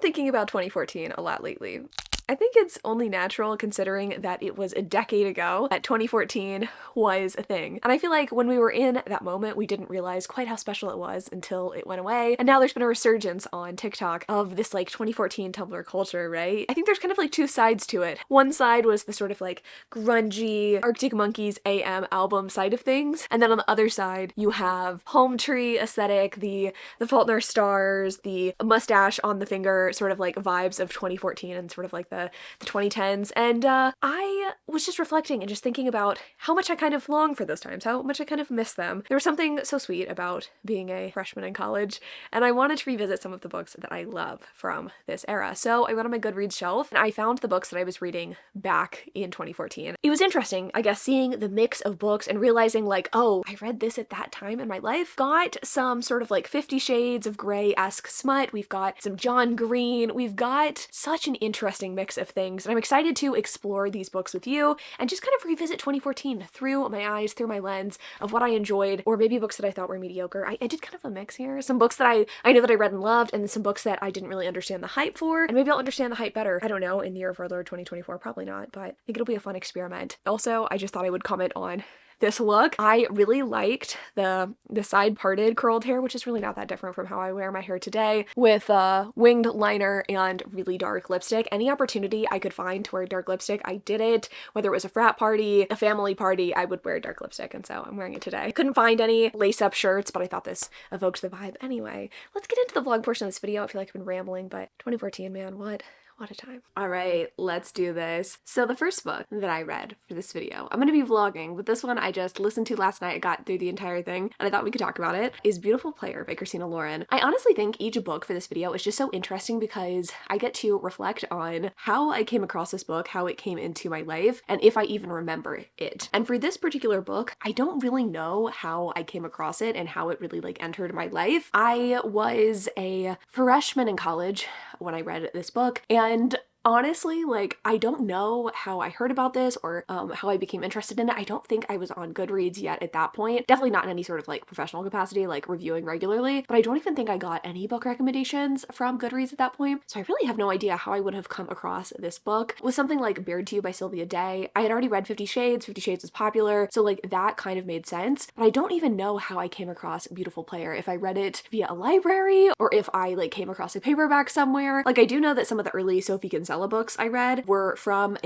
thinking about 2014 a lot lately. I think it's only natural considering that it was a decade ago that 2014 was a thing. And I feel like when we were in that moment, we didn't realize quite how special it was until it went away. And now there's been a resurgence on TikTok of this like 2014 Tumblr culture, right? I think there's kind of like two sides to it. One side was the sort of like grungy Arctic Monkeys AM album side of things. And then on the other side, you have home tree aesthetic, the Fault in Our Stars, the mustache on the finger sort of like vibes of 2014 and sort of like the 2010s, and I was just reflecting and just thinking about how much I kind of long for those times, how much I kind of miss them. There was something so sweet about being a freshman in college, and I wanted to revisit some of the books that I love from this era. So I went on my Goodreads shelf, and I found the books that I was reading back in 2014. It was interesting, I guess, seeing the mix of books and realizing like, oh, I read this at that time in my life. Got some sort of like 50 Shades of Grey-esque smut, we've got some John Green, we've got such an interesting mix of things, and I'm excited to explore these books with you and just kind of revisit 2014 through my eyes, through my lens of what I enjoyed, or maybe books that I thought were mediocre. I did kind of a mix here. Some books that I know that I read and loved, and then some books that I didn't really understand the hype for, and maybe I'll understand the hype better, I don't know, in the year of our Lord 2024, probably not, but I think it'll be a fun experiment. Also, I just thought I would comment on this look. I really liked the side parted curled hair, which is really not that different from how I wear my hair today, with winged liner and really dark lipstick. Any opportunity I could find to wear dark lipstick, I did it. Whether it was a frat party, a family party, I would wear dark lipstick, and so I'm wearing it today. I couldn't find any lace-up shirts, but I thought this evoked the vibe. Anyway, let's get into the vlog portion of this video. I feel like I've been rambling, but 2014, man, what a time. All right, let's do this. So the first book that I read for this video, I'm gonna be vlogging, but this one I just listened to last night. I got through the entire thing, and I thought we could talk about it, is Beautiful Player by Christina Lauren. I honestly think each book for this video is just so interesting because I get to reflect on how I came across this book, how it came into my life, and if I even remember it. And for this particular book, I don't really know how I came across it and how it really like entered my life. I was a freshman in college when I read this book, and honestly, like, I don't know how I heard about this or how I became interested in it. I don't think I was on Goodreads yet at that point. Definitely not in any sort of like professional capacity, like reviewing regularly, but I don't even think I got any book recommendations from Goodreads at that point. So I really have no idea how I would have come across this book. With something like Bared to You by Sylvia Day, I had already read 50 Shades. 50 Shades was popular, so like that kind of made sense, but I don't even know how I came across Beautiful Player, if I read it via a library or if I like came across a paperback somewhere. Like, I do know that some of the early Sophie Kinsella books I read were from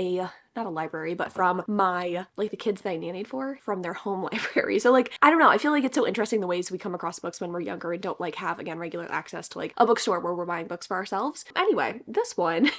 not a library, but from my, like, the kids that I nannied for, from their home library. So like, I don't know, I feel like it's so interesting the ways we come across books when we're younger and don't like have, again, regular access to like a bookstore where we're buying books for ourselves. Anyway, this one,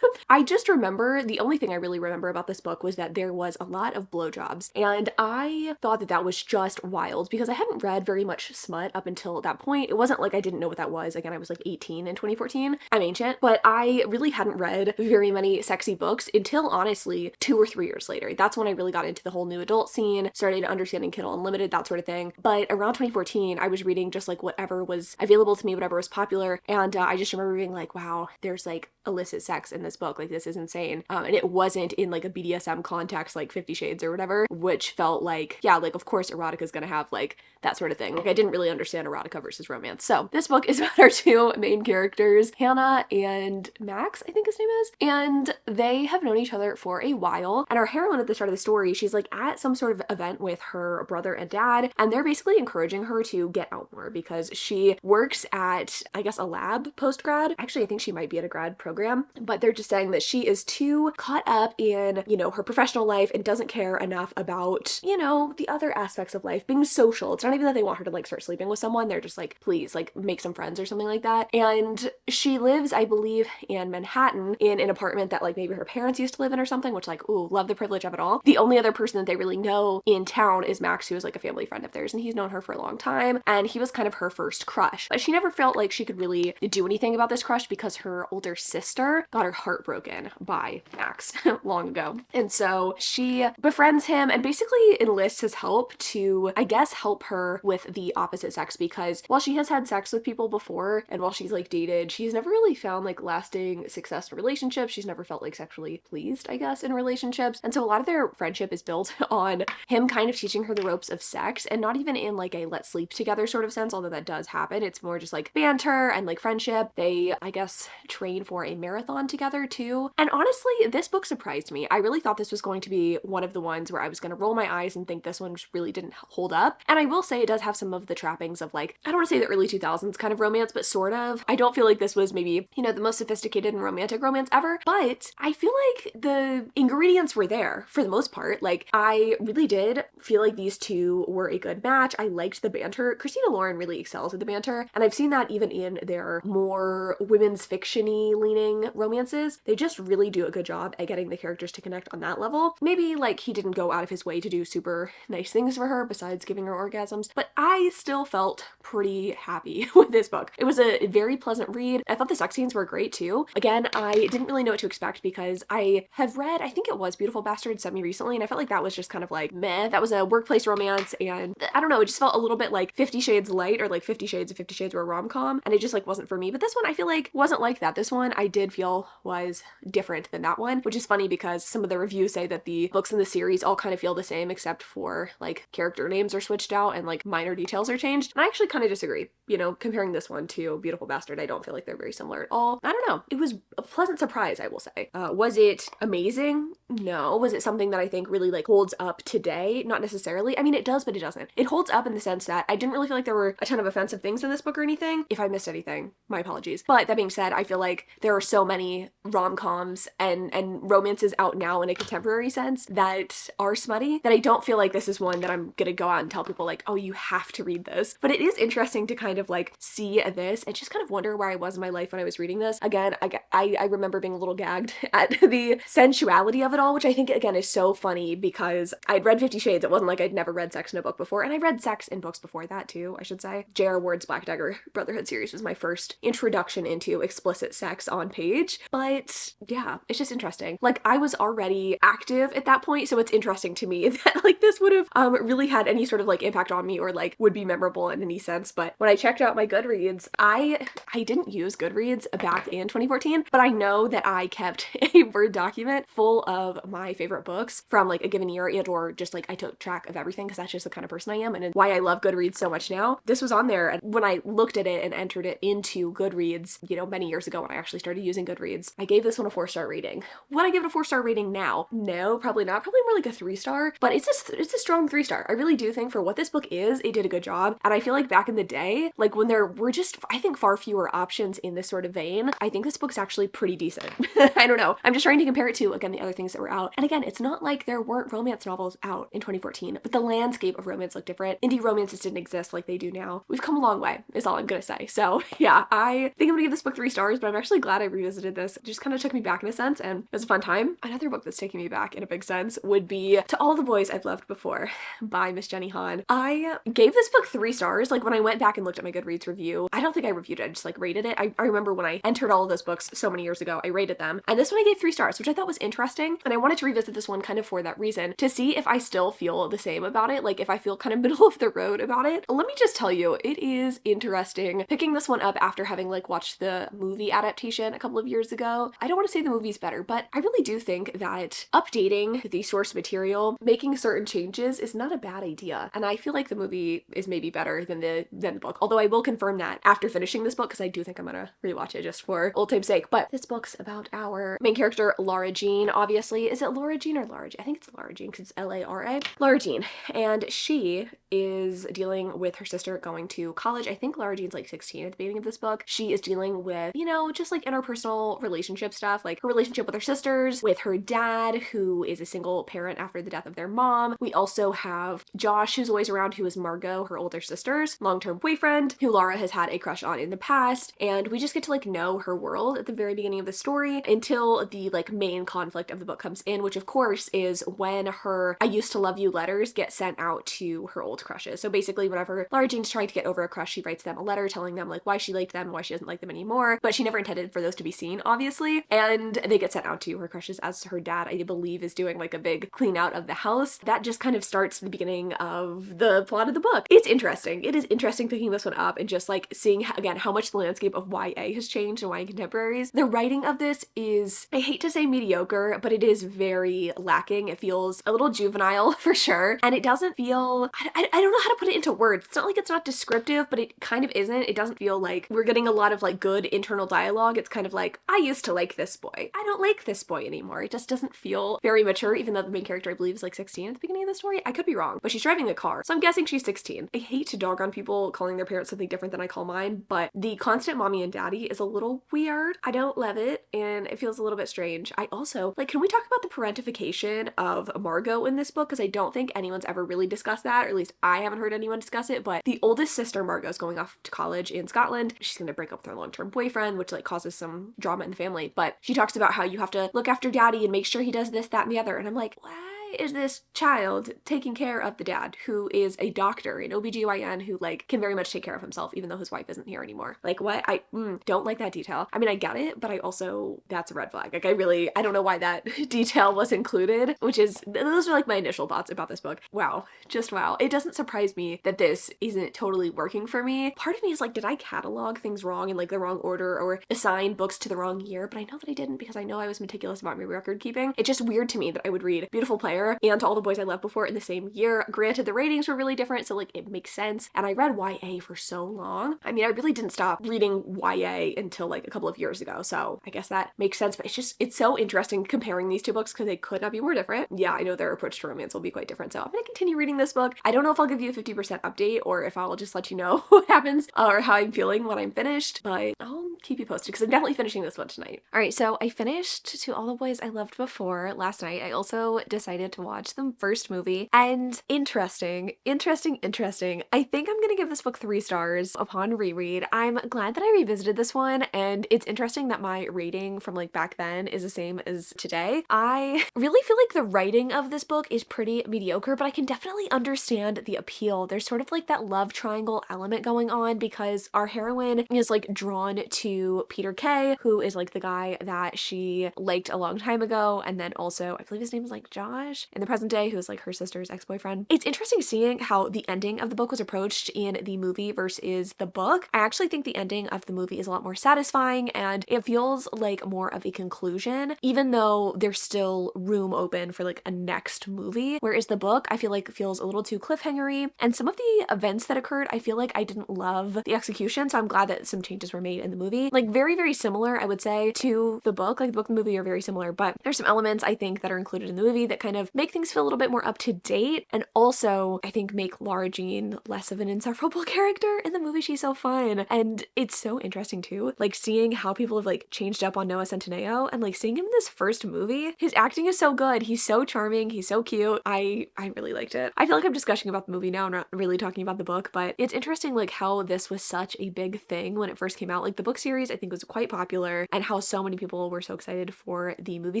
I just remember, the only thing I really remember about this book was that there was a lot of blowjobs, and I thought that that was just wild because I hadn't read very much smut up until that point. It wasn't like I didn't know what that was. Again, I was like 18 in 2014. I'm ancient, but I really hadn't read very many sexy books until honestly 2 or 3 years later. That's when I really got into the whole new adult scene, started understanding Kindle Unlimited, that sort of thing. But around 2014, I was reading just like whatever was available to me, whatever was popular, and I just remember being like, wow, there's like illicit sex in this book, like this is insane. And it wasn't in like a BDSM context like 50 Shades or whatever, which felt like, yeah, like of course erotica is gonna have like that sort of thing. Like, I didn't really understand erotica versus romance. So this book is about our two main characters, Hannah and Max, I think his name is, and they have known each other for a while. And our heroine at the start of the story, she's like at some sort of event with her brother and dad, and they're basically encouraging her to get out more because she works at, I guess, a lab post-grad. Actually, I think she might be at a grad program, but they're just saying that she is too caught up in, you know, her professional life and doesn't care enough about, you know, the other aspects of life, being social. It's not even that they want her to like start sleeping with someone. They're just like, please, like, make some friends or something like that. And she lives, I believe, in Manhattan in an apartment that like maybe her parents used to live in or something, which like, ooh, love the privilege of it all. The only other person that they really know in town is Max, who is like a family friend of theirs, and he's known her for a long time, and he was kind of her first crush. But she never felt like she could really do anything about this crush because her older sister sister got her heart broken by Max long ago. And so she befriends him and basically enlists his help to, I guess, help her with the opposite sex, because while she has had sex with people before and while she's like dated, she's never really found like lasting success in relationships. She's never felt like sexually pleased, I guess, in relationships. And so a lot of their friendship is built on him kind of teaching her the ropes of sex, and not even in like a let's sleep together sort of sense, although that does happen. It's more just like banter and like friendship. They, I guess, train for a marathon together too. And honestly, this book surprised me. I really thought this was going to be one of the ones where I was going to roll my eyes and think this one just really didn't hold up. And I will say it does have some of the trappings of like, I don't want to say the early 2000s kind of romance, but sort of. I don't feel like this was maybe, you know, the most sophisticated and romantic romance ever, but I feel like the ingredients were there for the most part. Like, I really did feel like these two were a good match. I liked the banter. Christina Lauren really excels at the banter, and I've seen that even in their more women's fiction-y leaning romances. They just really do a good job at getting the characters to connect on that level. Maybe like he didn't go out of his way to do super nice things for her besides giving her orgasms, but I still felt pretty happy with this book. It was a very pleasant read. I thought the sex scenes were great too. Again, I didn't really know what to expect because I have read, I think it was Beautiful Bastard semi-recently, and I felt like that was just kind of like meh. That was a workplace romance, and I don't know, it just felt a little bit like 50 Shades light, or like 50 Shades of 50 Shades were a rom-com, and it just like wasn't for me. But this one I feel like wasn't like that. This one I did feel was different than that one, which is funny because some of the reviews say that the books in the series all kind of feel the same except for like character names are switched out and like minor details are changed. And I actually kind of disagree. You know, comparing this one to Beautiful Bastard, I don't feel like they're very similar at all. I don't know. It was a pleasant surprise, I will say. Was it amazing? No. Was it something that I think really like holds up today? Not necessarily. I mean, it does, but it doesn't. It holds up in the sense that I didn't really feel like there were a ton of offensive things in this book or anything. If I missed anything, my apologies. But that being said, I feel like there are so many rom-coms and romances out now in a contemporary sense that are smutty that I don't feel like this is one that I'm gonna go out and tell people like, oh, you have to read this. But it is interesting to kind of like see this and just kind of wonder where I was in my life when I was reading this. Again, I remember being a little gagged at the sensuality of it all, which I think again is so funny because I'd read 50 Shades. It wasn't like I'd never read sex in a book before, and I read sex in books before that too, I should say. J.R. Ward's Black Dagger Brotherhood series was my first introduction into explicit sex on page. But yeah, it's just interesting. Like, I was already active at that point, so it's interesting to me that like this would have really had any sort of like impact on me or like would be memorable in any sense. But when I checked out my Goodreads, I didn't use Goodreads back in 2014, but I know that I kept a Word document full of my favorite books from like a given year, and or just like I took track of everything because that's just the kind of person I am and why I love Goodreads so much now. This was on there, and when I looked at it and entered it into Goodreads, you know, many years ago when I actually started using Goodreads, I gave this one a 4-star rating. Would I give it a 4-star rating now? No, probably not. Probably more like a 3-star, but it's a strong 3-star. I really do think for what this book is, it did a good job. And I feel like back in the day, like when there were just, I think, far fewer options in this sort of vein, I think this book's actually pretty decent. I don't know. I'm just trying to compare it to, again, the other things that were out. And again, it's not like there weren't romance novels out in 2014, but the landscape of romance looked different. Indie romances didn't exist like they do now. We've come a long way, is all I'm gonna say. So yeah, I think I'm gonna give this book 3 stars, but I'm actually glad I revisited this. It just kind of took me back in a sense, and it was a fun time. Another book that's taking me back in a big sense would be To All the Boys I've Loved Before by Miss Jenny Han. I gave this book 3 stars. Like when I went back and looked at my Goodreads review, I don't think I reviewed it, I just like rated it. I remember when I entered all of those books so many years ago, I rated them, and this one I gave 3 stars, which I thought was interesting, and I wanted to revisit this one kind of for that reason, to see if I still feel the same about it, like if I feel kind of middle of the road about it. Let me just tell you, it is interesting picking this one up after having like watched the movie adaptation a couple of years ago. I don't want to say the movie's better, but I really do think that updating the source material, making certain changes is not a bad idea, and I feel like the movie is maybe better than the book, although I will confirm that after finishing this book because I do think I'm gonna rewatch it just for old time's sake. But this book's about our main character, Laura Jean, obviously. Is it Laura Jean or Lara Jean? I think it's Laura Jean because it's Lara. Laura Jean, and she is dealing with her sister going to college. I think Laura Jean's like 16 at the beginning of this book. She is dealing with, you know, just like interpersonal relationship stuff, like her relationship with her sisters, with her dad, who is a single parent after the death of their mom. We also have Josh, who's always around, who is Margot, her older sister's long-term boyfriend, who Laura has had a crush on in the past, and we just get to like know her world at the very beginning of the story until the like main conflict of the book comes in, which of course is when her I used to love you letters get sent out to her old crushes. So basically whenever Laura Jean's trying to get over a crush, she writes them a letter telling them like why she liked them and why she doesn't like them anymore, but she never intended for those to be seen, obviously. obviously, and they get sent out to her crushes as her dad, I believe, is doing like a big clean out of the house. That just kind of starts the beginning of the plot of the book. It's interesting. It is interesting picking this one up and just like seeing again how much the landscape of YA has changed in YA contemporaries. The writing of this is, I hate to say mediocre, but it is very lacking. It feels a little juvenile for sure, and it doesn't feel, I don't know how to put it into words. It's not like it's not descriptive, but it kind of isn't. It doesn't feel like we're getting a lot of like good internal dialogue. It's kind of like, I used to like this boy. I don't like this boy anymore. It just doesn't feel very mature, even though the main character I believe is like 16 at the beginning of the story. I could be wrong, but she's driving a car, so I'm guessing she's 16. I hate to dog on people calling their parents something different than I call mine, but the constant mommy and daddy is a little weird. I don't love it, and it feels a little bit strange. I also, like, can we talk about the parentification of Margot in this book? Because I don't think anyone's ever really discussed that, or at least I haven't heard anyone discuss it, but the oldest sister, Margot's going off to college in Scotland. She's gonna break up with her long-term boyfriend, which like causes some drama in the family, but she talks about how you have to look after daddy and make sure he does this, that, and the other, and I'm like, what? Is this child taking care of the dad, who is a doctor, an OBGYN, who like can very much take care of himself even though his wife isn't here anymore? Like, what? I don't like that detail. I mean, I get it, but I also, that's a red flag. Like, I don't know why that detail was included, which is, those are like my initial thoughts about this book. Wow. Just wow. It doesn't surprise me that this isn't totally working for me. Part of me is like, did I catalog things wrong in like the wrong order or assign books to the wrong year? But I know that I didn't, because I know I was meticulous about my record keeping. It's just weird to me that I would read Beautiful Player and To All the Boys I Loved Before in the same year. Granted, the ratings were really different, so like it makes sense. And I read YA for so long. I mean, I really didn't stop reading YA until like a couple of years ago, so I guess that makes sense. But it's so interesting comparing these two books because they could not be more different. Yeah, I know their approach to romance will be quite different, so I'm gonna continue reading this book. I don't know if I'll give you a 50% update or if I'll just let you know what happens or how I'm feeling when I'm finished, but I'll keep you posted because I'm definitely finishing this one tonight. All right, so I finished To All the Boys I Loved Before last night. I also decided to watch the first movie, and interesting. I think I'm gonna give this book 3 stars upon reread. I'm glad that I revisited this one, and it's interesting that my rating from like back then is the same as today. I really feel like the writing of this book is pretty mediocre, but I can definitely understand the appeal. There's sort of like that love triangle element going on because our heroine is like drawn to Peter Kay, who is like the guy that she liked a long time ago, and then also I believe his name is like Josh in the present day, who's like her sister's ex-boyfriend. It's interesting seeing how the ending of the book was approached in the movie versus the book. I actually think the ending of the movie is a lot more satisfying, and it feels like more of a conclusion, even though there's still room open for like a next movie, whereas the book I feel like feels a little too cliffhangery, and some of the events that occurred I feel like I didn't love the execution, so I'm glad that some changes were made in the movie. Like very similar, I would say, to the book. Like the book and the movie are very similar, but there's some elements I think that are included in the movie that kind of make things feel a little bit more up to date, and also I think make Lara Jean less of an insufferable character. In the movie she's so fun, and it's so interesting too, like seeing how people have like changed up on Noah Centineo, and like seeing him in this first movie. His acting is so good. He's so charming. He's so cute. I really liked it. I feel like I'm just gushing about the movie now. I'm not really talking about the book, but it's interesting like how this was such a big thing when it first came out. Like the book series I think was quite popular, and how so many people were so excited for the movie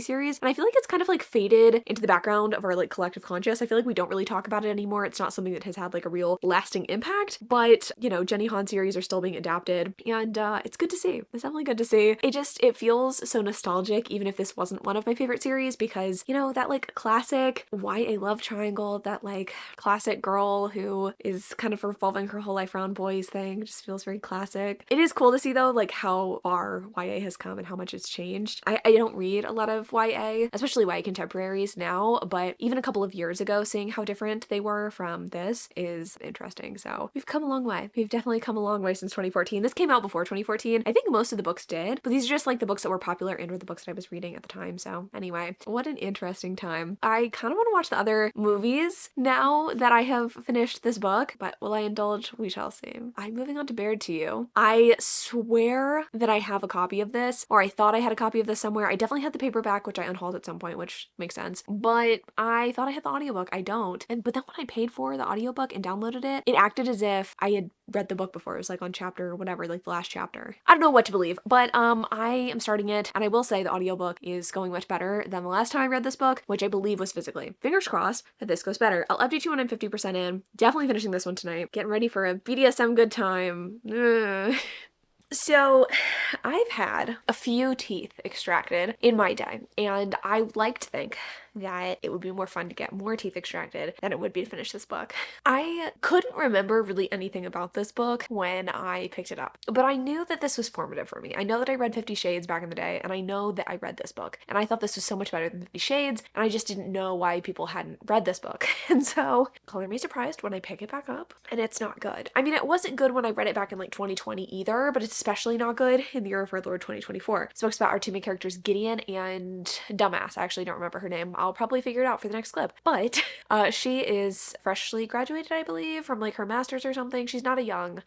series, and I feel like it's kind of like faded into the background of our like collective conscious. I feel like we don't really talk about it anymore. It's not something that has had like a real lasting impact, but you know, Jenny Han series are still being adapted, and it's good to see. It's definitely good to see. It feels so nostalgic, even if this wasn't one of my favorite series, because you know, that like classic YA love triangle, that like classic girl who is kind of revolving her whole life around boys thing just feels very classic. It is cool to see though like how far YA has come and how much it's changed. I don't read a lot of YA, especially YA contemporaries now, but even a couple of years ago, seeing how different they were from this is interesting. So we've come a long way. We've definitely come a long way since 2014. This came out before 2014. I think most of the books did, but these are just like the books that were popular and were the books that I was reading at the time. So anyway, what an interesting time. I kind of want to watch the other movies now that I have finished this book, but will I indulge? We shall see. I'm moving on to Bared to You. I swear that I have a copy of this, or I thought I had a copy of this somewhere. I definitely had the paperback, which I unhauled at some point, which makes sense, but I thought I had the audiobook. I don't. But then when I paid for the audiobook and downloaded it, it acted as if I had read the book before. It was like on chapter whatever, like the last chapter. I don't know what to believe, but I am starting it, and I will say the audiobook is going much better than the last time I read this book, which I believe was physically. Fingers crossed that this goes better. I'll update you when I'm 50% in. Definitely finishing this one tonight. Getting ready for a BDSM good time. So I've had a few teeth extracted in my day, and I like to think that it would be more fun to get more teeth extracted than it would be to finish this book. I couldn't remember really anything about this book when I picked it up, but I knew that this was formative for me. I know that I read 50 Shades back in the day, and I know that I read this book, and I thought this was so much better than 50 Shades, and I just didn't know why people hadn't read this book. And so, color me surprised when I pick it back up, and it's not good. I mean, it wasn't good when I read it back in like 2020 either, but it's especially not good in the year of our Lord 2024. This book's about our two main characters, Gideon and Dumbass. I actually don't remember her name. I'll probably figure it out for the next clip. But she is freshly graduated, I believe, from like her master's or something. She's not a young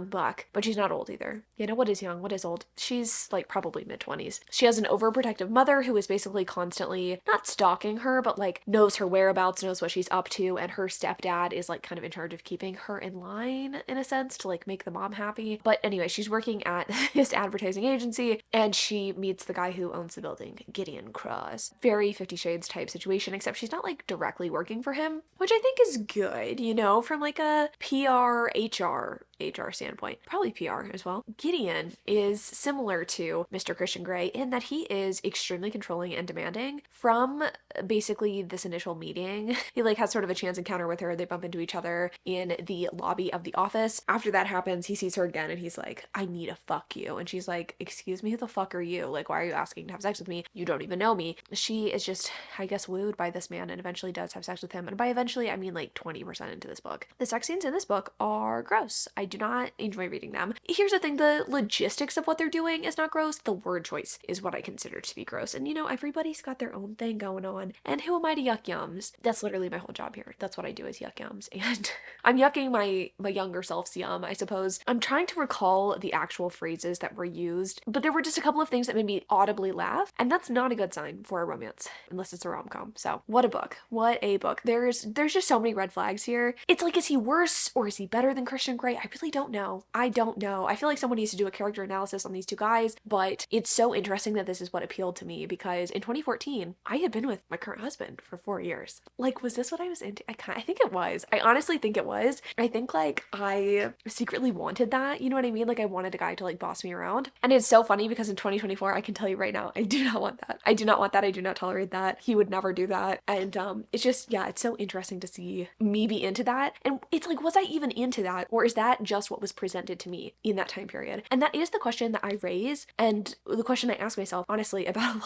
buck, but she's not old either. You know, what is young? What is old? She's like probably mid-20s. She has an overprotective mother who is basically constantly not stalking her, but like knows her whereabouts, knows what she's up to, and her stepdad is like kind of in charge of keeping her in line in a sense to like make the mom happy. But anyway, she's working at this advertising agency, and she meets the guy who owns the building, Gideon Cross. Very 50 Shades type situation, except she's not like directly working for him, which I think is good, you know, from like a PR, HR standpoint. Probably PR as well. Gideon is similar to Mr. Christian Grey in that he is extremely controlling and demanding. From basically this initial meeting, he like has sort of a chance encounter with her. They bump into each other in the lobby of the office. After that happens, he sees her again and he's like, I need to fuck you. And she's like, excuse me, who the fuck are you? Like, why are you asking to have sex with me? You don't even know me. She is just, I guess, wooed by this man and eventually does have sex with him. And by eventually, I mean like 20% into this book. The sex scenes in this book are gross. I do not enjoy reading them. Here's the thing, the logistics of what they're doing is not gross. The word choice is what I consider to be gross. And you know, everybody's got their own thing going on. And who am I to yuck yums? That's literally my whole job here. That's what I do is yuck yums. And I'm yucking my younger self's yum, I suppose. I'm trying to recall the actual phrases that were used, but there were just a couple of things that made me audibly laugh. And that's not a good sign for a romance, unless it's a rom-com. So what a book. What a book. There's just so many red flags here. It's like, is he worse or is he better than Christian Grey? I really don't know. I don't know. I feel like someone needs to do a character analysis on these two guys, but it's so interesting that this is what appealed to me because in 2014, I had been with my current husband for 4 years. Like, was this what I was into? I think it was. I honestly think it was. I think like I secretly wanted that. You know what I mean? Like I wanted a guy to like boss me around. And it's so funny because in 2024, I can tell you right now, I do not want that. I do not want that. I do not tolerate that. He would never do that. And it's just, yeah, it's so interesting to see me be into that. And it's like, was I even into that? Or is that just what was presented to me in that time period? And that is the question that I raise and the question I ask myself, honestly, about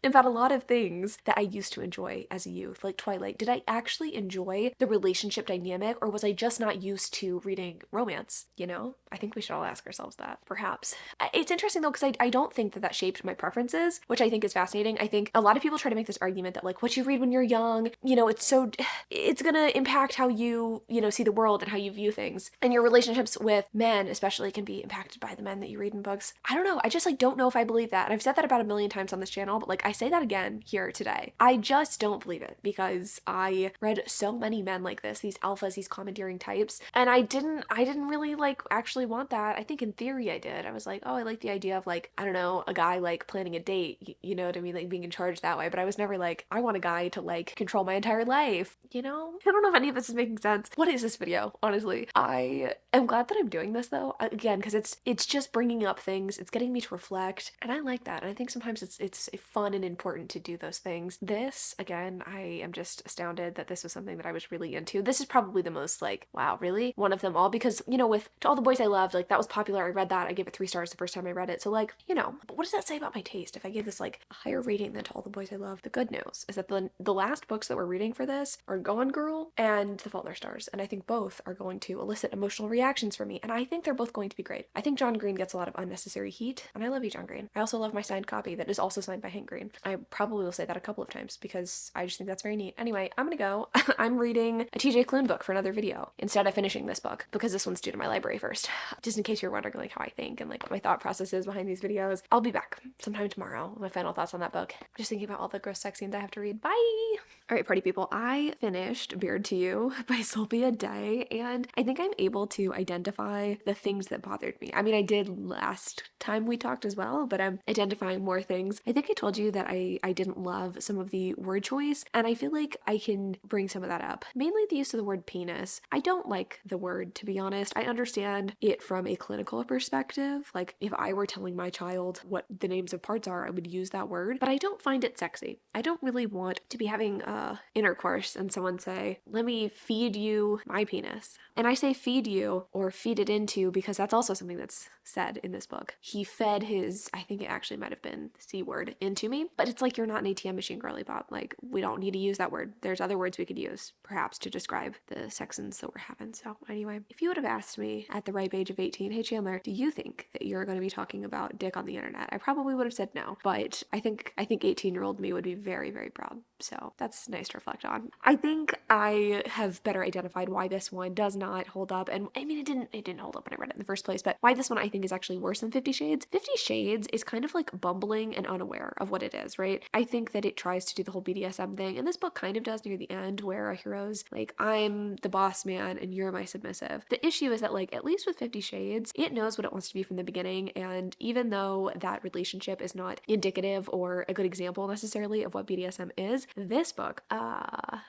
a lot of things that I used to enjoy as a youth, like Twilight. Did I actually enjoy the relationship dynamic or was I just not used to reading romance? You know, I think we should all ask ourselves that, perhaps. It's interesting though, because I don't think that shaped my preferences, which I think is fascinating. I think a lot of people try to make this argument that like what you read when you're young, you know, it's gonna impact how you know, see the world and how you view things. And your relationships with men especially can be impacted by the men that you read in books. I don't know. I just like don't know if I believe that. And I've said that about a million times on this channel, but like I say that again here today. I just don't believe it because I read so many men like this, these alphas, these commandeering types, and I didn't really like actually want that. I think in theory I did. I was like, oh, I like the idea of like, I don't know, a guy like planning a date, you know what I mean? Like being in charge that way. But I was never like, I want a guy to like control my entire life, you know? I don't know if any of this is making sense. What is this video? Honestly, I am glad that I'm doing this though, again, because it's just bringing up things. It's getting me to reflect, and I like that. And I think sometimes it's fun and important to do those things. This, again, I am just astounded that this was something that I was really into. This is probably the most like, wow, really? One of them all, because, you know, with To All the Boys I Loved, like that was popular. I read that. I gave it 3 stars the first time I read it. So like, you know, but what does that say about my taste? If I gave this like a higher rating than To All the Boys I Loved, the good news is that the last books that we're reading for this are Gone Girl and The Fault in Our Stars. And I think both are going to elicit emotional reactions from me. And I think they're both going to be great. I think John Green gets a lot of unnecessary heat, and I love you, John Green. I also love my signed copy that is also signed by Hank Green. I probably will say that a couple of times because I just think that's very neat. Anyway, I'm gonna go. I'm reading a TJ Klune book for another video instead of finishing this book because this one's due to my library first. Just in case you're wondering like how I think and like what my thought process is behind these videos. I'll be back sometime tomorrow with my final thoughts on that book. Just thinking about all the gross sex scenes I have to read. Bye! Alright, party people, I finished Beard to You by Sylvia Day, and I think I'm able to identify identify the things that bothered me. I mean, I did last time we talked as well, but I'm identifying more things. I think I told you that I didn't love some of the word choice, and I feel like I can bring some of that up. Mainly the use of the word penis. I don't like the word, to be honest. I understand it from a clinical perspective. Like, if I were telling my child what the names of parts are, I would use that word, but I don't find it sexy. I don't really want to be having intercourse and someone say, let me feed you my penis. And I say feed you or feed it into because that's also something that's said in this book. He fed his, I think it actually might have been the C word, into me, but it's like, you're not an ATM machine, girly pop. Like, we don't need to use that word. There's other words we could use, perhaps, to describe the sexins that we're having. So anyway, if you would have asked me at the ripe age of 18, hey Chandler, do you think that you're going to be talking about dick on the internet? I probably would have said no, but I think 18-year-old me would be very, very proud. So that's nice to reflect on. I think I have better identified why this one does not hold up. And I mean, it didn't hold up when I read it in the first place, but why this one I think is actually worse than 50 Shades. 50 Shades is kind of like bumbling and unaware of what it is, right? I think that it tries to do the whole BDSM thing, and this book kind of does near the end, where a hero's like, I'm the boss man and you're my submissive. The issue is that, like, at least with 50 Shades, it knows what it wants to be from the beginning, and even though that relationship is not indicative or a good example necessarily of what BDSM is, this book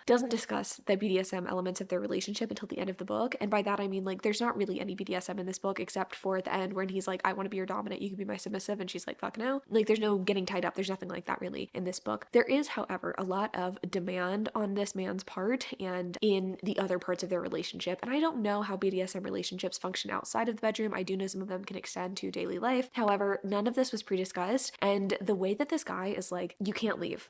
doesn't discuss the BDSM elements of their relationship until the end of the book. And by that I mean, like, there's not really any BDSM in this book except for at the end when he's like, I want to be your dominant, you can be my submissive, and she's like, fuck no. Like, there's no getting tied up, there's nothing like that really in this book. There is, however, a lot of demand on this man's part and in the other parts of their relationship. And I don't know how BDSM relationships function outside of the bedroom. I do know some of them can extend to daily life. However, none of this was pre-discussed, and the way that this guy is like, you can't leave,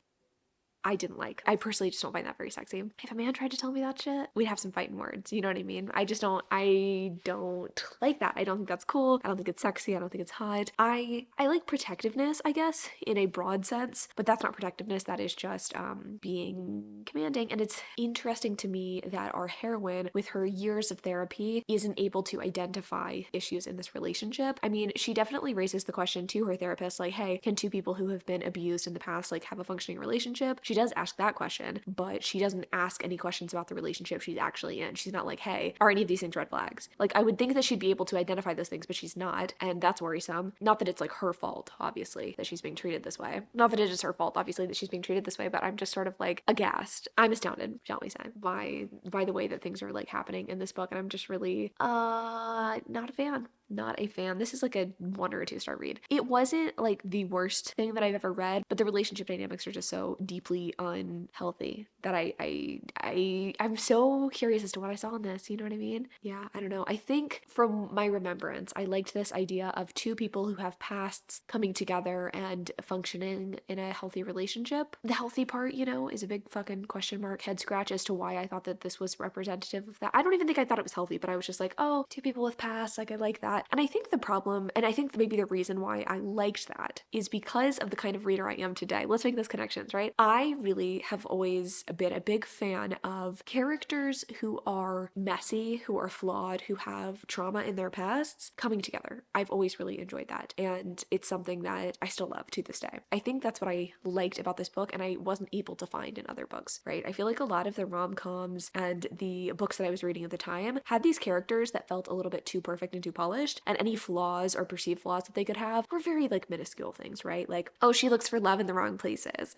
I didn't like. I personally just don't find that very sexy. If a man tried to tell me that shit, we'd have some fighting words. You know what I mean? I don't like that. I don't think that's cool. I don't think it's sexy. I don't think it's hot. I like protectiveness, I guess, in a broad sense, but that's not protectiveness. That is just being commanding. And it's interesting to me that our heroine, with her years of therapy, isn't able to identify issues in this relationship. I mean, she definitely raises the question to her therapist, like, hey, can two people who have been abused in the past, like, have a functioning relationship? She does ask that question, but she doesn't ask any questions about the relationship she's actually in. She's not like, hey, are any of these things red flags? Like, I would think that she'd be able to identify those things, but she's not, and that's worrisome. Not that it's like her fault, obviously, that she's being treated this way. Not that it is her fault, obviously, that she's being treated this way, but I'm just sort of like aghast. I'm astounded, shall we say, by the way that things are like happening in this book, and I'm just really not a fan. Not a fan. This is like a 1 or a 2 star read. It wasn't like the worst thing that I've ever read, but the relationship dynamics are just so deeply unhealthy that I'm so curious as to what I saw in this. You know what I mean? Yeah, I don't know. I think from my remembrance, I liked this idea of two people who have pasts coming together and functioning in a healthy relationship. The healthy part, you know, is a big fucking question mark, head scratch as to why I thought that this was representative of that. I don't even think I thought it was healthy, but I was just like, oh, two people with pasts, like, I like that. And I think the problem, and I think maybe the reason why I liked that, is because of the kind of reader I am today. Let's make those connections, right? I really have always been a big fan of characters who are messy, who are flawed, who have trauma in their pasts coming together. I've always really enjoyed that, and it's something that I still love to this day. I think that's what I liked about this book, and I wasn't able to find in other books, right? I feel like a lot of the rom-coms and the books that I was reading at the time had these characters that felt a little bit too perfect and too polished, and any flaws or perceived flaws that they could have were very like minuscule things, right? Like, oh, she looks for love in the wrong places.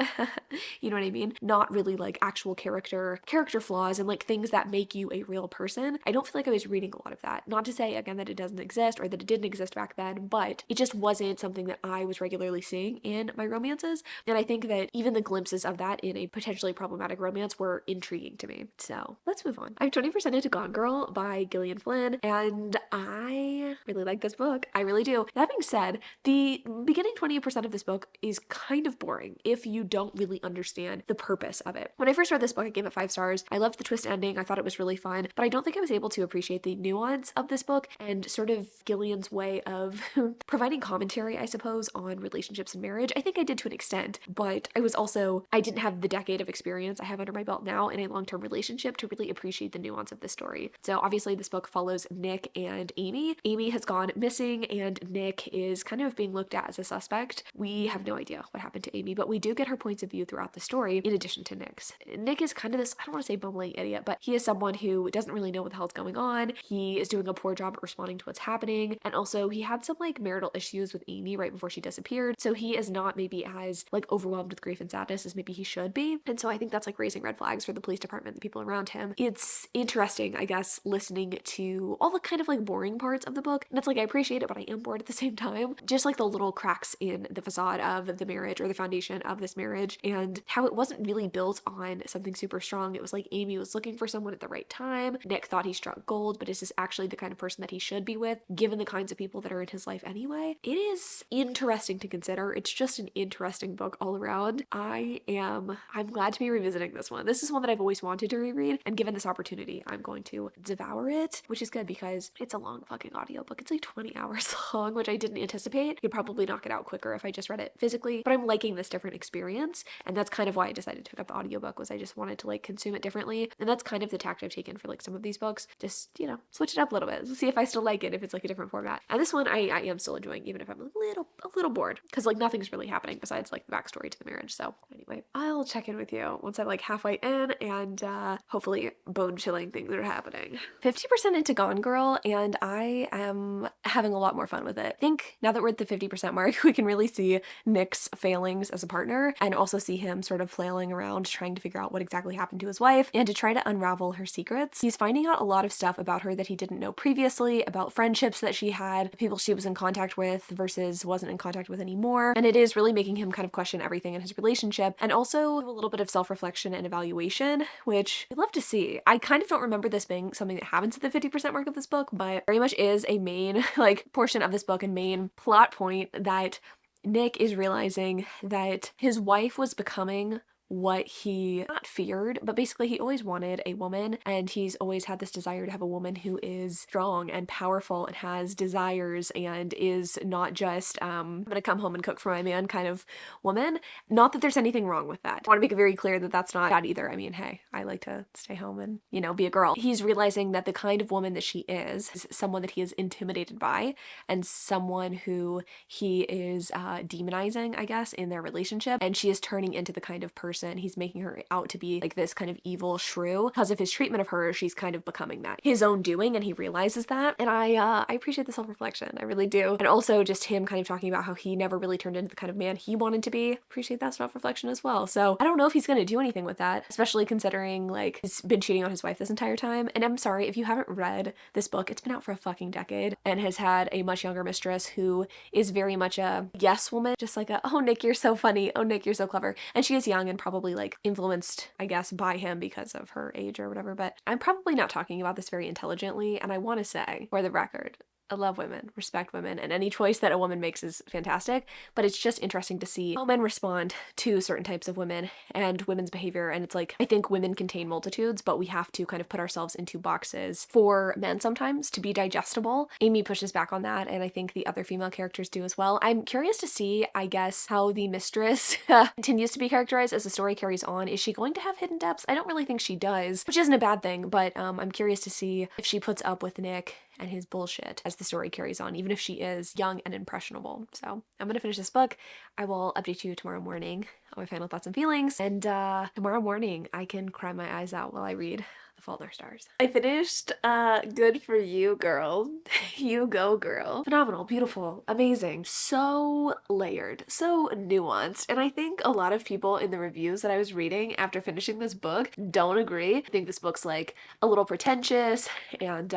You know what I mean? Not really like actual character flaws and like things that make you a real person. I don't feel like I was reading a lot of that. Not to say again that it doesn't exist or that it didn't exist back then, but it just wasn't something that I was regularly seeing in my romances. And I think that even the glimpses of that in a potentially problematic romance were intriguing to me. So let's move on. I'm 20% into Gone Girl by Gillian Flynn, and I really like this book. I really do. That being said, the beginning 20% of this book is kind of boring if you don't really understand the purpose of it. When I first read this book, I gave it 5 stars. I loved the twist ending. I thought it was really fun, but I don't think I was able to appreciate the nuance of this book and sort of Gillian's way of providing commentary, I suppose, on relationships and marriage. I think I did to an extent, but I didn't have the decade of experience I have under my belt now in a long-term relationship to really appreciate the nuance of this story. So obviously this book follows Nick and Amy. Amy Amy has gone missing and Nick is kind of being looked at as a suspect. We have no idea what happened to Amy, but we do get her points of view throughout the story in addition to Nick's. Nick is kind of this, I don't want to say bumbling idiot, but he is someone who doesn't really know what the hell's going on. He is doing a poor job at responding to what's happening, and also he had some like marital issues with Amy right before she disappeared, so he is not maybe as like overwhelmed with grief and sadness as maybe he should be. And so I think that's like raising red flags for the police department, the people around him. It's interesting, I guess, listening to all the kind of like boring parts of the book, and it's like I appreciate it, but I am bored at the same time. Just like the little cracks in the facade of the marriage or the foundation of this marriage, and how it wasn't really built on something super strong. It was like Amy was looking for someone at the right time. Nick thought he struck gold, but is this actually the kind of person that he should be with, given the kinds of people that are in his life anyway? It is interesting to consider. It's just an interesting book all around. I'm glad to be revisiting this one. This is one that I've always wanted to reread, and given this opportunity, I'm going to devour it, which is good because it's a long fucking audiobook. It's like 20 hours long, which I didn't anticipate. I could probably knock it out quicker if I just read it physically, but I'm liking this different experience, and that's kind of why I decided to pick up the audiobook, was I just wanted to like consume it differently. And that's kind of the tact I've taken for like some of these books. Just, you know, switch it up a little bit, see if I still like it, if it's like a different format. And this one I am still enjoying, even if I'm a little bored, because like nothing's really happening besides like the backstory to the marriage. So anyway, I'll check in with you once I'm like halfway in, and hopefully bone chilling things are happening. 50% into Gone Girl, and I am having a lot more fun with it. I think now that we're at the 50% mark, we can really see Nick's failings as a partner, and also see him sort of flailing around trying to figure out what exactly happened to his wife and to try to unravel her secrets. He's finding out a lot of stuff about her that he didn't know previously, about friendships that she had, people she was in contact with versus wasn't in contact with anymore, and it is really making him kind of question everything in his relationship, and also a little bit of self-reflection and evaluation, which I'd love to see. I kind of don't remember this being something that happens at the 50% mark of this book, but very much is a main like portion of this book and main plot point that Nick is realizing that his wife was becoming what he not feared, but basically he always wanted a woman, and he's always had this desire to have a woman who is strong and powerful and has desires and is not just I'm gonna come home and cook for my man kind of woman. Not that there's anything wrong with that. I want to make it very clear that that's not bad either. I mean, hey, I like to stay home and, you know, be a girl. He's realizing that the kind of woman that she is someone that he is intimidated by, and someone who he is demonizing, I guess, in their relationship, and she is turning into the kind of person he's making her out to be, like this kind of evil shrew. Because of his treatment of her, she's kind of becoming that, his own doing, and he realizes that. And I appreciate the self-reflection, I really do. And also just him kind of talking about how he never really turned into the kind of man he wanted to be. Appreciate that self-reflection as well. So I don't know if he's gonna do anything with that, especially considering like he's been cheating on his wife this entire time. And I'm sorry if you haven't read this book, it's been out for a fucking decade and has had a much younger mistress who is very much a yes woman, just like a, oh Nick, you're so funny, oh Nick, you're so clever. And she is young and probably like influenced, I guess, by him because of her age or whatever, but I'm probably not talking about this very intelligently, and I want to say, for the record, I love women, respect women, and any choice that a woman makes is fantastic, but it's just interesting to see how men respond to certain types of women and women's behavior. And it's like, I think women contain multitudes, but we have to kind of put ourselves into boxes for men sometimes to be digestible. Amy pushes back on that, and I think the other female characters do as well. I'm curious to see, I guess, how the mistress continues to be characterized as the story carries on. Is she going to have hidden depths? I don't really think she does, which isn't a bad thing, but I'm curious to see if she puts up with Nick and his bullshit as the story carries on, even if she is young and impressionable. So I'm gonna finish this book. I will update you tomorrow morning on my final thoughts and feelings, and tomorrow morning I can cry my eyes out while I read The Fault in Our Stars. I finished Good for You, girl. You go, girl. Phenomenal, beautiful, amazing, so layered, so nuanced, and I think a lot of people in the reviews that I was reading after finishing this book don't agree. I think this book's like a little pretentious and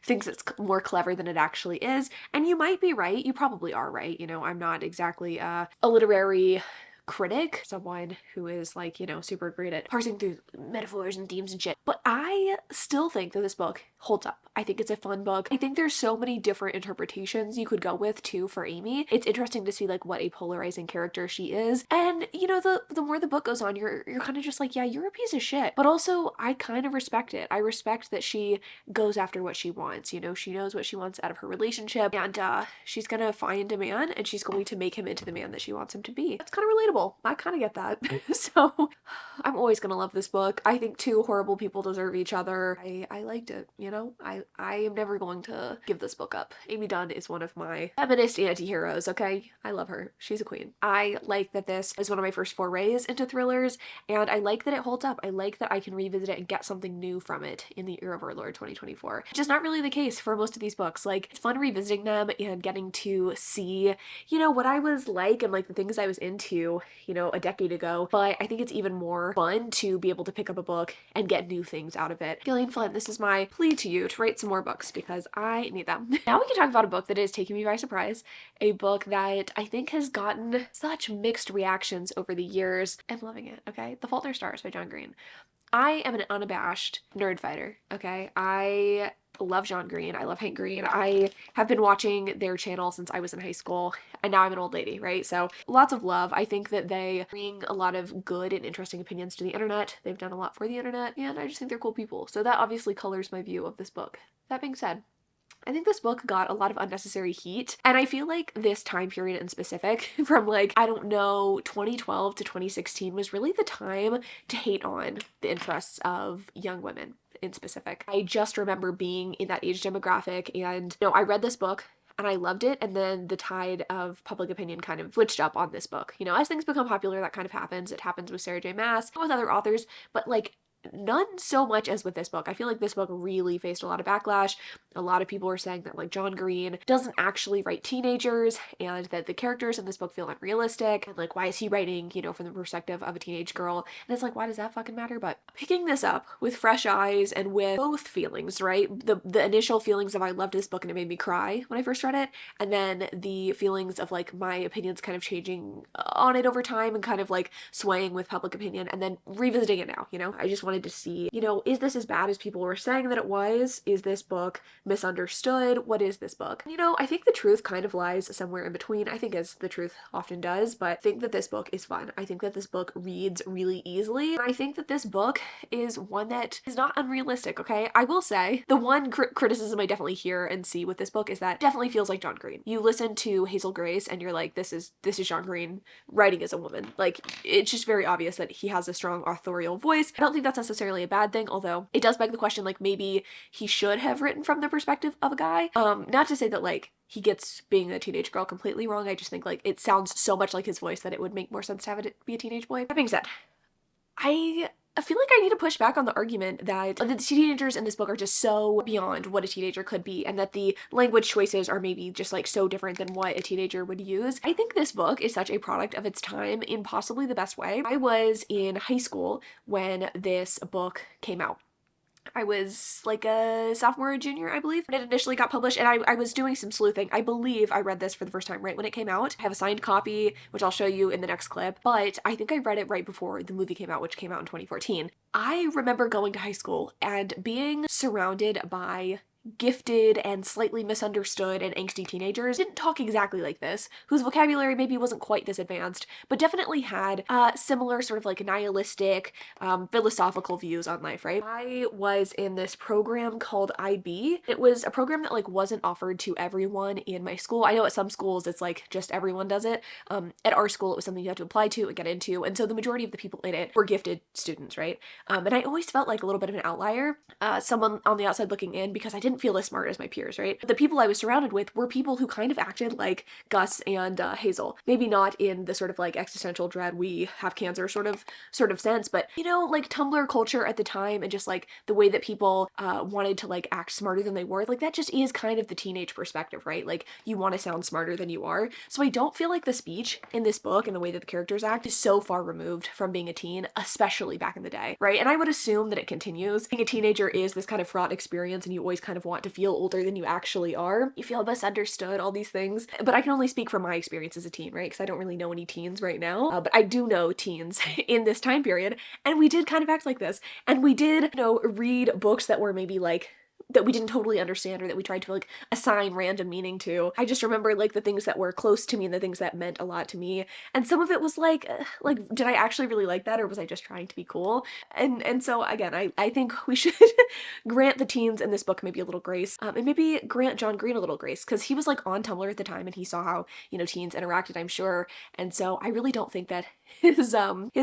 thinks it's more clever than it actually is, and you might be right. You probably are right. You know, I'm not exactly a literary critic, someone who is like, you know, super great at parsing through metaphors and themes and shit, but I still think that this book holds up. I think it's a fun book. I think there's so many different interpretations you could go with too for Amy. It's interesting to see like what a polarizing character she is, and you know, the more the book goes on, you're kind of just like, yeah, you're a piece of shit, but also I kind of respect it. I respect that she goes after what she wants. You know, she knows what she wants out of her relationship, and she's gonna find a man and she's going to make him into the man that she wants him to be. That's kind of relatable. relatable. I kind of get that. So I'm always gonna love this book. I think two horrible people deserve each other. I liked it, you know? I am never going to give this book up. Amy Dunn is one of my feminist anti-heroes, okay? I love her. She's a queen. I like that this is one of my first forays into thrillers, and I like that it holds up. I like that I can revisit it and get something new from it in the year of our Lord 2024. Which is not really the case for most of these books. Like, it's fun revisiting them and getting to see, you know, what I was like and like the things I was into, you know, a decade ago. But I think it's even more fun to be able to pick up a book and get new things out of it. Gillian Flynn, this is my plea to you to write some more books because I need them. Now we can talk about a book that is taking me by surprise. A book that I think has gotten such mixed reactions over the years. I'm loving it, okay? The Fault in Our Stars by John Green. I am an unabashed nerd fighter, okay? I love John Green. I love Hank Green. I have been watching their channel since I was in high school, and now I'm an old lady, right? So lots of love. I think that they bring a lot of good and interesting opinions to the internet. They've done a lot for the internet, and I just think they're cool people. So that obviously colors my view of this book. That being said, I think this book got a lot of unnecessary heat, and I feel like this time period in specific, from like, I don't know, 2012 to 2016 was really the time to hate on the interests of young women in specific. I just remember being in that age demographic, and you know, I read this book and I loved it, and then the tide of public opinion kind of switched up on this book. You know, as things become popular, that kind of happens. It happens with Sarah J Maas, with other authors, but like, none so much as with this book. I feel like this book really faced a lot of backlash. A lot of people were saying that like John Green doesn't actually write teenagers and that the characters in this book feel unrealistic and like why is he writing, you know, from the perspective of a teenage girl? And it's like, why does that fucking matter? But picking this up with fresh eyes and with both feelings, right? The initial feelings of I loved this book and it made me cry when I first read it, and then the feelings of like my opinions kind of changing on it over time and kind of like swaying with public opinion, and then revisiting it now, you know? I just wanted to see, you know, is this as bad as people were saying that it was? Is this book misunderstood? What is this book? You know, I think the truth kind of lies somewhere in between, I think, as the truth often does, but I think that this book is fun. I think that this book reads really easily, and I think that this book is one that is not unrealistic, okay? I will say, the one criticism I definitely hear and see with this book is that it definitely feels like John Green. You listen to Hazel Grace and you're like, this is John Green writing as a woman. Like, it's just very obvious that he has a strong authorial voice. I don't think that's necessarily a bad thing, although it does beg the question, like, maybe he should have written from the perspective of a guy. Not to say that, like, he gets being a teenage girl completely wrong. I just think, like, it sounds so much like his voice that it would make more sense to have it be a teenage boy. That being said, I feel like I need to push back on the argument that the teenagers in this book are just so beyond what a teenager could be, and that the language choices are maybe just like so different than what a teenager would use. I think this book is such a product of its time in possibly the best way. I was in high school when this book came out. I was like a sophomore or junior, I believe, when it initially got published, and I was doing some sleuthing. I believe I read this for the first time right when it came out. I have a signed copy, which I'll show you in the next clip, but I think I read it right before the movie came out, which came out in 2014. I remember going to high school and being surrounded by gifted and slightly misunderstood and angsty teenagers didn't talk exactly like this, whose vocabulary maybe wasn't quite this advanced, but definitely had similar sort of like nihilistic, philosophical views on life, right? I was in this program called IB. It was a program that like wasn't offered to everyone in my school. I know at some schools it's like just everyone does it. At our school it was something you had to apply to and get into, and so the majority of the people in it were gifted students, right? And I always felt like a little bit of an outlier, someone on the outside looking in, because I didn't feel as smart as my peers, right? The people I was surrounded with were people who kind of acted like Gus and Hazel. Maybe not in the sort of like existential dread we have cancer sort of sense, but you know, like Tumblr culture at the time and just like the way that people wanted to like act smarter than they were, like that just is kind of the teenage perspective, right? Like you want to sound smarter than you are. So I don't feel like the speech in this book and the way that the characters act is so far removed from being a teen, especially back in the day, right? And I would assume that it continues. Being a teenager is this kind of fraught experience, and you always kind of want to feel older than you actually are. You feel misunderstood, all these things. But I can only speak from my experience as a teen, right? Because I don't really know any teens right now. But I do know teens in this time period, and we did kind of act like this. And we did, you know, read books that were maybe like that we didn't totally understand or that we tried to like assign random meaning to. I just remember like the things that were close to me and the things that meant a lot to me. And some of it was like did I actually really like that, or was I just trying to be cool? And so again, I think we should grant the teens in this book maybe a little grace, and maybe grant John Green a little grace, because he was like on Tumblr at the time and he saw how, you know, teens interacted, I'm sure. And so I really don't think that his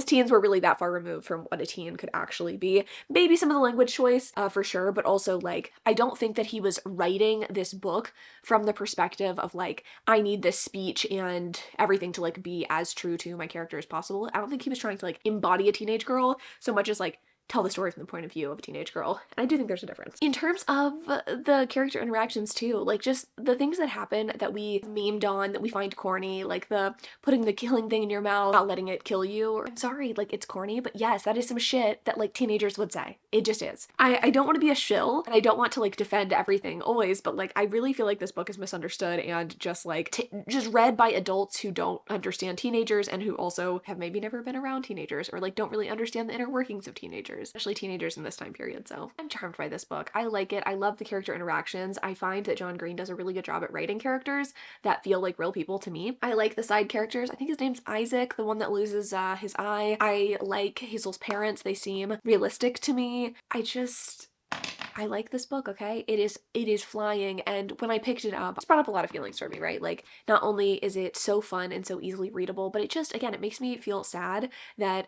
teens were really that far removed from what a teen could actually be. Maybe some of the language choice, for sure, but also like I don't think that he was writing this book from the perspective of like, I need this speech and everything to like be as true to my character as possible. I don't think he was trying to like embody a teenage girl so much as like tell the story from the point of view of a teenage girl. And I do think there's a difference. In terms of the character interactions too, like just the things that happen that we memed on, that we find corny, like the putting the killing thing in your mouth, not letting it kill you. Or, I'm sorry, like it's corny, but yes, that is some shit that like teenagers would say. It just is. I don't want to be a shill, and I don't want to like defend everything always, but like I really feel like this book is misunderstood and just like just read by adults who don't understand teenagers and who also have maybe never been around teenagers or like don't really understand the inner workings of teenagers, especially teenagers in this time period. So I'm charmed by this book. I like it. I love the character interactions. I find that John Green does a really good job at writing characters that feel like real people to me. I like the side characters. I think his name's Isaac, the one that loses his eye. I like Hazel's parents. They seem realistic to me. I like this book, okay? It is flying, and when I picked it up, it's brought up a lot of feelings for me, right? Like, not only is it so fun and so easily readable, but it just, again, it makes me feel sad that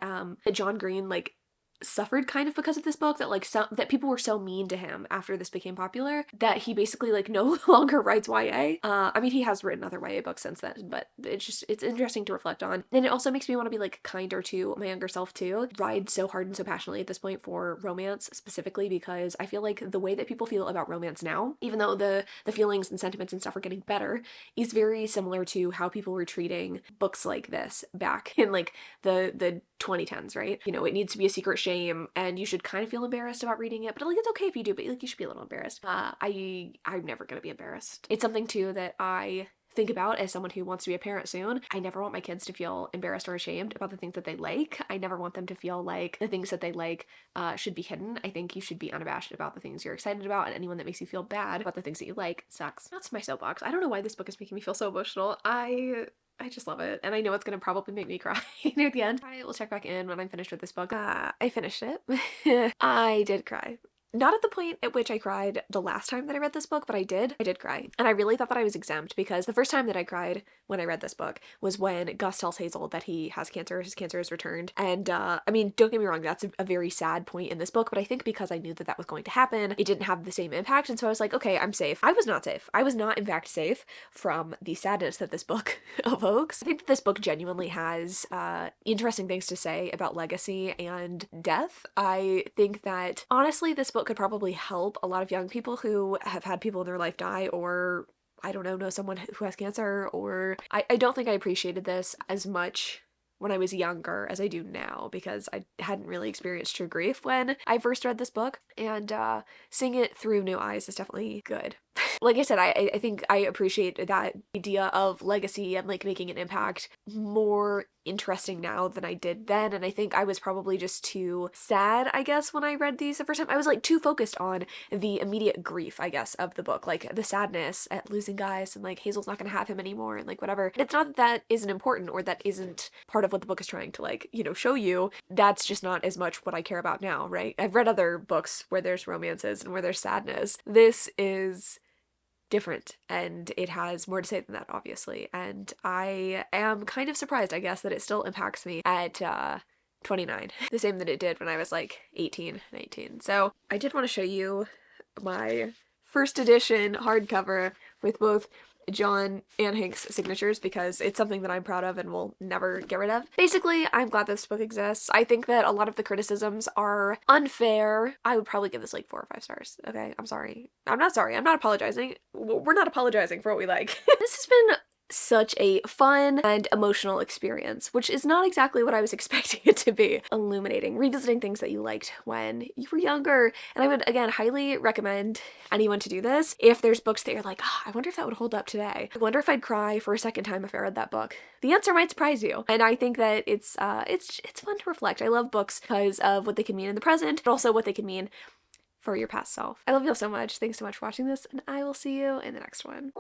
John Green, like, suffered kind of because of this book, that like that people were so mean to him after this became popular that he basically like no longer writes YA. I mean, he has written other YA books since then, but it's interesting to reflect on. And it also makes me want to be like kinder to my younger self too. Ride so hard and so passionately at this point for romance specifically, because I feel like the way that people feel about romance now, even though the feelings and sentiments and stuff are getting better, is very similar to how people were treating books like this back in like the 2010s, right? You know, it needs to be a secret shame and you should kind of feel embarrassed about reading it, but like it's okay if you do, but like you should be a little embarrassed. I'm never gonna be embarrassed. It's something too that I think about as someone who wants to be a parent soon. I never want my kids to feel embarrassed or ashamed about the things that they like. I never want them to feel like the things that they like should be hidden. I think you should be unabashed about the things you're excited about, and anyone that makes you feel bad about the things that you like sucks. That's my soapbox. I don't know why this book is making me feel so emotional. I just love it, and I know it's gonna probably make me cry near the end. I will check back in when I'm finished with this book. I finished it. I did cry. Not at the point at which I cried the last time that I read this book, but I did cry. And I really thought that I was exempt, because the first time that I cried when I read this book was when Gus tells Hazel that he has cancer, his cancer has returned. And I mean, don't get me wrong, that's a very sad point in this book, but I think because I knew that that was going to happen, it didn't have the same impact, and so I was like, okay, I'm safe. I was not safe. I was not, in fact, safe from the sadness that this book evokes. I think that this book genuinely has interesting things to say about legacy and death. I think that, honestly, this book could probably help a lot of young people who have had people in their life die, or I don't know someone who has cancer, or I don't think I appreciated this as much when I was younger as I do now, because I hadn't really experienced true grief when I first read this book, and seeing it through new eyes is definitely good. Like I said, I think I appreciate that idea of legacy and like making an impact more interesting now than I did then, and I think I was probably just too sad, I guess, when I read these the first time. I was like too focused on the immediate grief, I guess, of the book, like the sadness at losing Gus and like Hazel's not gonna have him anymore and like whatever. It's not that that isn't important or that isn't part of what the book is trying to like, you know, show you. That's just not as much what I care about now, right? I've read other books where there's romances and where there's sadness. This is different, and it has more to say than that, obviously, and I am kind of surprised, I guess, that it still impacts me at 29, the same that it did when I was like 18, 19. So I did want to show you my first edition hardcover with both John and Hank's signatures, because it's something that I'm proud of and will never get rid of. Basically, I'm glad this book exists. I think that a lot of the criticisms are unfair. I would probably give this like 4 or 5 stars. Okay, I'm sorry. I'm not sorry. I'm not apologizing. We're not apologizing for what we like. This has been such a fun and emotional experience, which is not exactly what I was expecting it to be. Illuminating, revisiting things that you liked when you were younger. And I would, again, highly recommend anyone to do this if there's books that you're like, oh, I wonder if that would hold up today. I wonder if I'd cry for a second time if I read that book. The answer might surprise you. And I think that it's fun to reflect. I love books because of what they can mean in the present, but also what they can mean for your past self. I love you all so much. Thanks so much for watching this, and I will see you in the next one.